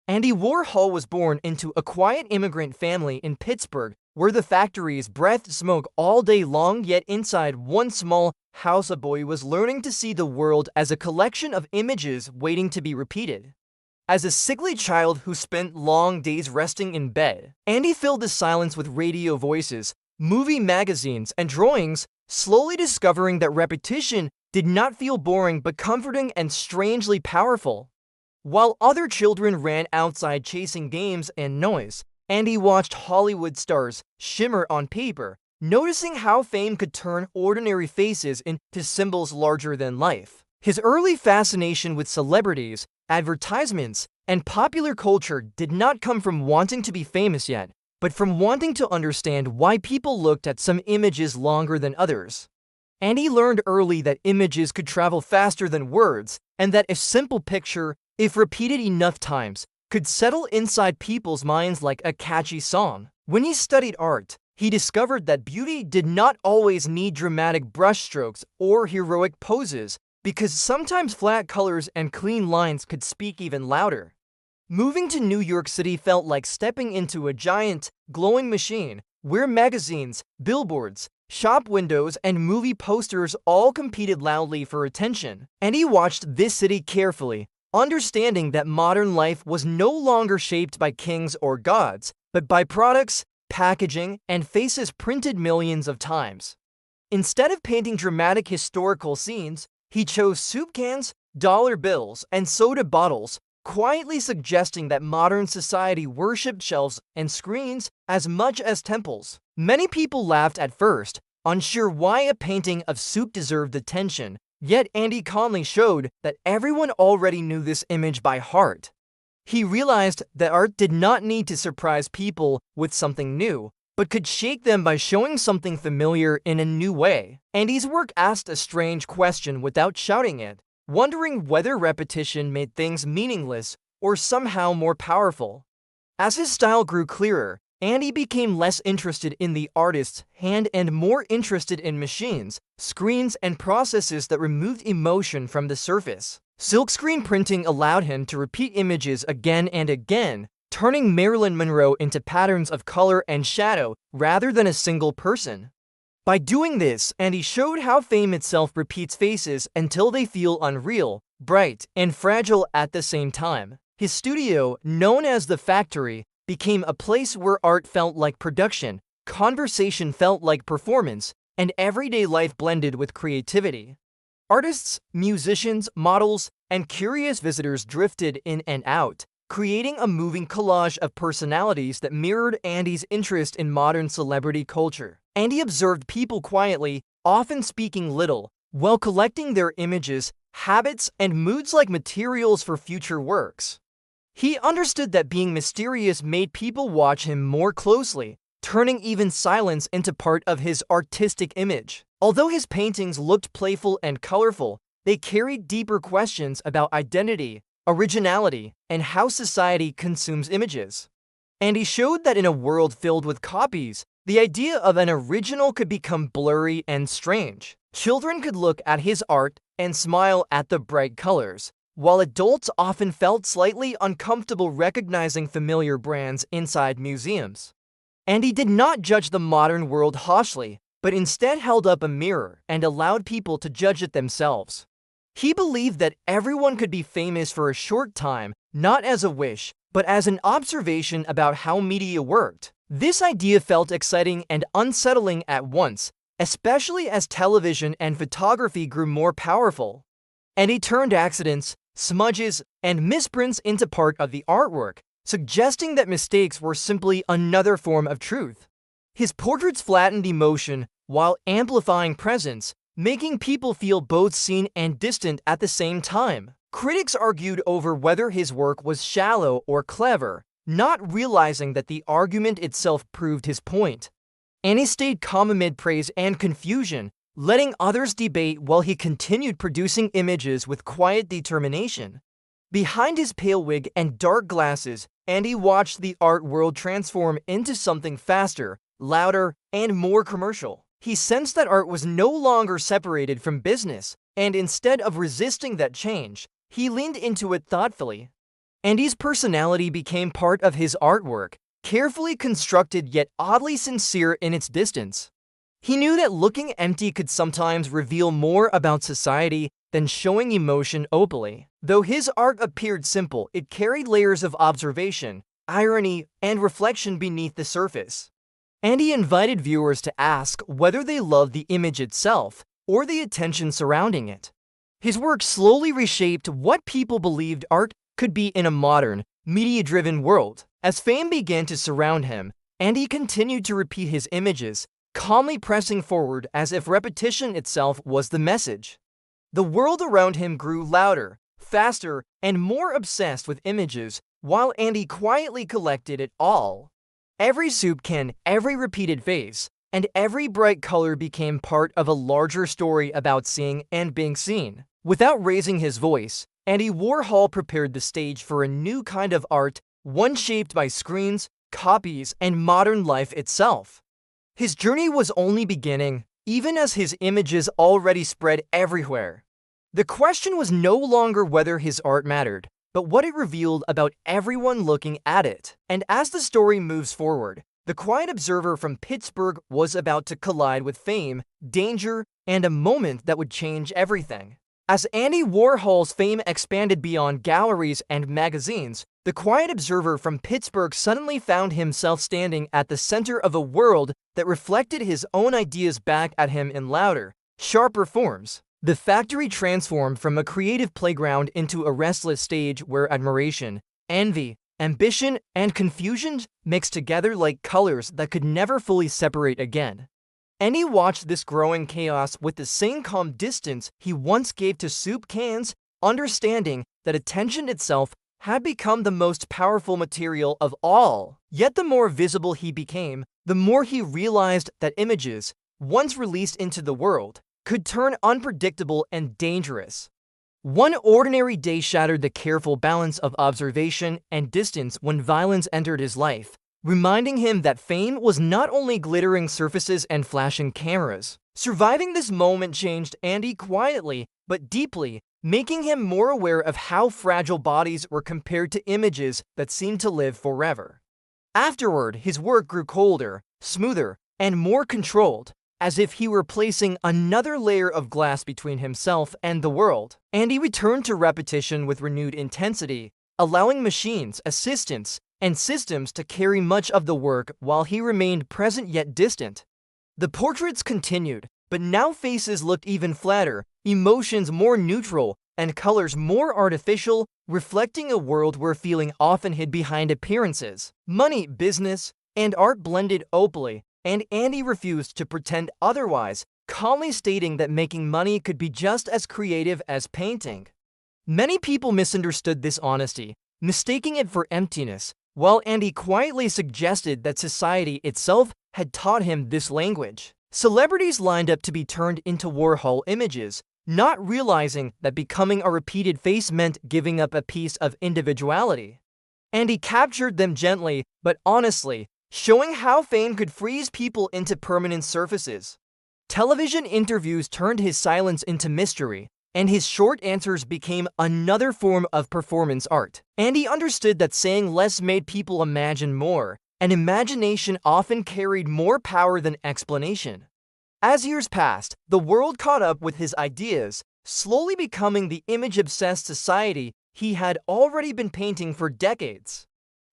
Andy Warhol was born into a quiet immigrant family in Pittsburgh, where the factories breathed smoke all day long, yet inside one small house a boy was learning to see the world as a collection of images waiting to be repeated. As a sickly child who spent long days resting in bed, Andy filled the silence with radio voices, movie magazines, and drawings, slowly discovering that repetition did not feel boring but comforting and strangely powerful. While other children ran outside chasing games and noise, Andy watched Hollywood stars shimmer on paper, noticing how fame could turn ordinary faces into symbols larger than life. His early fascination with celebrities, advertisements, and popular culture did not come from wanting to be famous yet, but from wanting to understand why people looked at some images longer than others. Andy learned early that images could travel faster than words, and that a simple picture, if repeated enough times, could settle inside people's minds like a catchy song. When he studied art, he discovered that beauty did not always need dramatic brushstrokes or heroic poses, because sometimes flat colors and clean lines could speak even louder. Moving to New York City felt like stepping into a giant, glowing machine, where magazines, billboards, shop windows, and movie posters all competed loudly for attention. And he watched this city carefully, understanding that modern life was no longer shaped by kings or gods, but by products, packaging, and faces printed millions of times. Instead of painting dramatic historical scenes, he chose soup cans, dollar bills, and soda bottles, quietly suggesting that modern society worshipped shelves and screens as much as temples. Many people laughed at first, unsure why a painting of soup deserved attention, yet Andy calmly showed that everyone already knew this image by heart. He realized that art did not need to surprise people with something new, but could shake them by showing something familiar in a new way. Andy's work asked a strange question without shouting it, wondering whether repetition made things meaningless or somehow more powerful. As his style grew clearer, Andy became less interested in the artist's hand and more interested in machines, screens, and processes that removed emotion from the surface. Silkscreen printing allowed him to repeat images again and again, turning Marilyn Monroe into patterns of color and shadow rather than a single person. By doing this, Andy showed how fame itself repeats faces until they feel unreal, bright, and fragile at the same time. His studio, known as The Factory, became a place where art felt like production, conversation felt like performance, and everyday life blended with creativity. Artists, musicians, models, and curious visitors drifted in and out, creating a moving collage of personalities that mirrored Andy's interest in modern celebrity culture. Andy observed people quietly, often speaking little, while collecting their images, habits, and moods like materials for future works. He understood that being mysterious made people watch him more closely, turning even silence into part of his artistic image. Although his paintings looked playful and colorful, they carried deeper questions about identity, originality, and how society consumes images. And he showed that in a world filled with copies, the idea of an original could become blurry and strange. Children could look at his art and smile at the bright colors, while adults often felt slightly uncomfortable recognizing familiar brands inside museums. And he did not judge the modern world harshly, but instead held up a mirror and allowed people to judge it themselves. He believed that everyone could be famous for a short time, not as a wish, but as an observation about how media worked. This idea felt exciting and unsettling at once, especially as television and photography grew more powerful. And he turned accidents, smudges, and misprints into part of the artwork, suggesting that mistakes were simply another form of truth. His portraits flattened emotion while amplifying presence, making people feel both seen and distant at the same time. Critics argued over whether his work was shallow or clever, not realizing that the argument itself proved his point. And he stayed calm amid praise and confusion, letting others debate while he continued producing images with quiet determination. Behind his pale wig and dark glasses, Andy watched the art world transform into something faster, louder, and more commercial. He sensed that art was no longer separated from business, and instead of resisting that change, he leaned into it thoughtfully. Andy's personality became part of his artwork, carefully constructed yet oddly sincere in its distance. He knew that looking empty could sometimes reveal more about society than showing emotion openly. Though his art appeared simple, it carried layers of observation, irony, and reflection beneath the surface. Andy invited viewers to ask whether they loved the image itself or the attention surrounding it. His work slowly reshaped what people believed art could be in a modern, media-driven world. As fame began to surround him, Andy continued to repeat his images, calmly pressing forward as if repetition itself was the message. The world around him grew louder, faster, and more obsessed with images, while Andy quietly collected it all. Every soup can, every repeated face, and every bright color became part of a larger story about seeing and being seen. Without raising his voice, Andy Warhol prepared the stage for a new kind of art, one shaped by screens, copies, and modern life itself. His journey was only beginning, even as his images already spread everywhere. The question was no longer whether his art mattered, but what it revealed about everyone looking at it. And as the story moves forward, the quiet observer from Pittsburgh was about to collide with fame, danger, and a moment that would change everything. As Andy Warhol's fame expanded beyond galleries and magazines, the quiet observer from Pittsburgh suddenly found himself standing at the center of a world that reflected his own ideas back at him in louder, sharper forms. The factory transformed from a creative playground into a restless stage where admiration, envy, ambition, and confusion mixed together like colors that could never fully separate again. Andy watched this growing chaos with the same calm distance he once gave to soup cans, understanding that attention itself had become the most powerful material of all. Yet the more visible he became, the more he realized that images, once released into the world, could turn unpredictable and dangerous. One ordinary day shattered the careful balance of observation and distance when violence entered his life, reminding him that fame was not only glittering surfaces and flashing cameras. Surviving this moment changed Andy quietly but deeply, making him more aware of how fragile bodies were compared to images that seemed to live forever. Afterward, his work grew colder, smoother, and more controlled, as if he were placing another layer of glass between himself and the world. Andy returned to repetition with renewed intensity, allowing machines, assistants, and systems to carry much of the work while he remained present yet distant. The portraits continued, but now faces looked even flatter, emotions more neutral, and colors more artificial, reflecting a world where feeling often hid behind appearances. Money, business, and art blended openly, and Andy refused to pretend otherwise, calmly stating that making money could be just as creative as painting. Many people misunderstood this honesty, mistaking it for emptiness, while Andy quietly suggested that society itself had taught him this language. Celebrities lined up to be turned into Warhol images, not realizing that becoming a repeated face meant giving up a piece of individuality. Andy captured them gently but honestly, showing how fame could freeze people into permanent surfaces. Television interviews turned his silence into mystery, and his short answers became another form of performance art. Andy understood that saying less made people imagine more, and imagination often carried more power than explanation. As years passed, the world caught up with his ideas, slowly becoming the image-obsessed society he had already been painting for decades.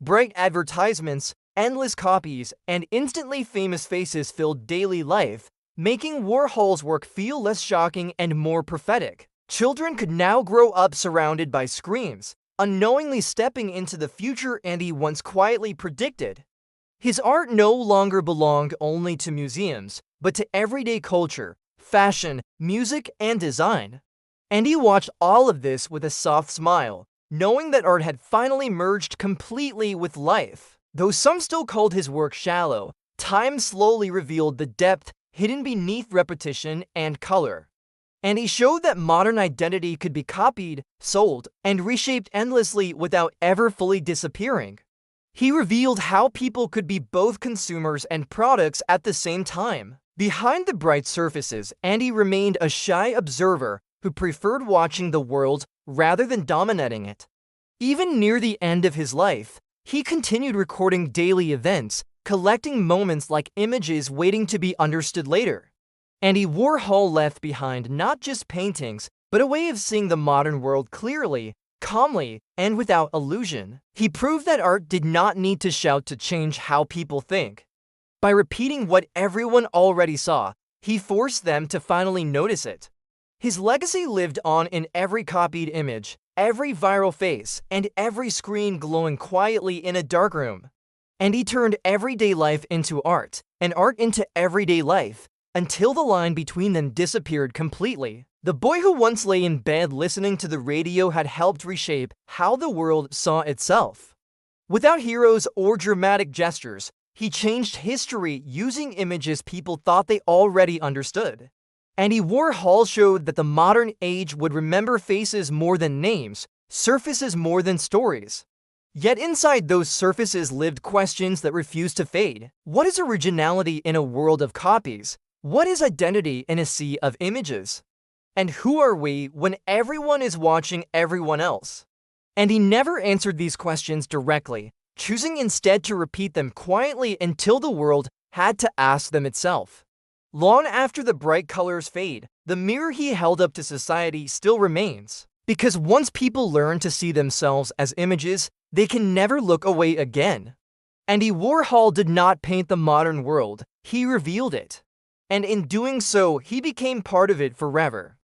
Bright advertisements, endless copies, and instantly famous faces filled daily life, making Warhol's work feel less shocking and more prophetic. Children could now grow up surrounded by screens, unknowingly stepping into the future Andy once quietly predicted. His art no longer belonged only to museums, but to everyday culture, fashion, music, and design. Andy watched all of this with a soft smile, knowing that art had finally merged completely with life. Though some still called his work shallow, time slowly revealed the depth hidden beneath repetition and color. And he showed that modern identity could be copied, sold, and reshaped endlessly without ever fully disappearing. He revealed how people could be both consumers and products at the same time. Behind the bright surfaces, Andy remained a shy observer who preferred watching the world rather than dominating it. Even near the end of his life, he continued recording daily events, collecting moments like images waiting to be understood later. Andy Warhol left behind not just paintings, but a way of seeing the modern world clearly, calmly, and without illusion. He proved that art did not need to shout to change how people think. By repeating what everyone already saw, he forced them to finally notice it. His legacy lived on in every copied image, every viral face, and every screen glowing quietly in a darkroom. And he turned everyday life into art, and art into everyday life, until the line between them disappeared completely. The boy who once lay in bed listening to the radio had helped reshape how the world saw itself. Without heroes or dramatic gestures, he changed history using images people thought they already understood. Andy Warhol showed that the modern age would remember faces more than names, surfaces more than stories. Yet inside those surfaces lived questions that refused to fade. What is originality in a world of copies? What is identity in a sea of images? And who are we when everyone is watching everyone else? And he never answered these questions directly, choosing instead to repeat them quietly until the world had to ask them itself. Long after the bright colors fade, the mirror he held up to society still remains. Because once people learn to see themselves as images, they can never look away again. Andy Warhol did not paint the modern world, he revealed it. And in doing so, he became part of it forever.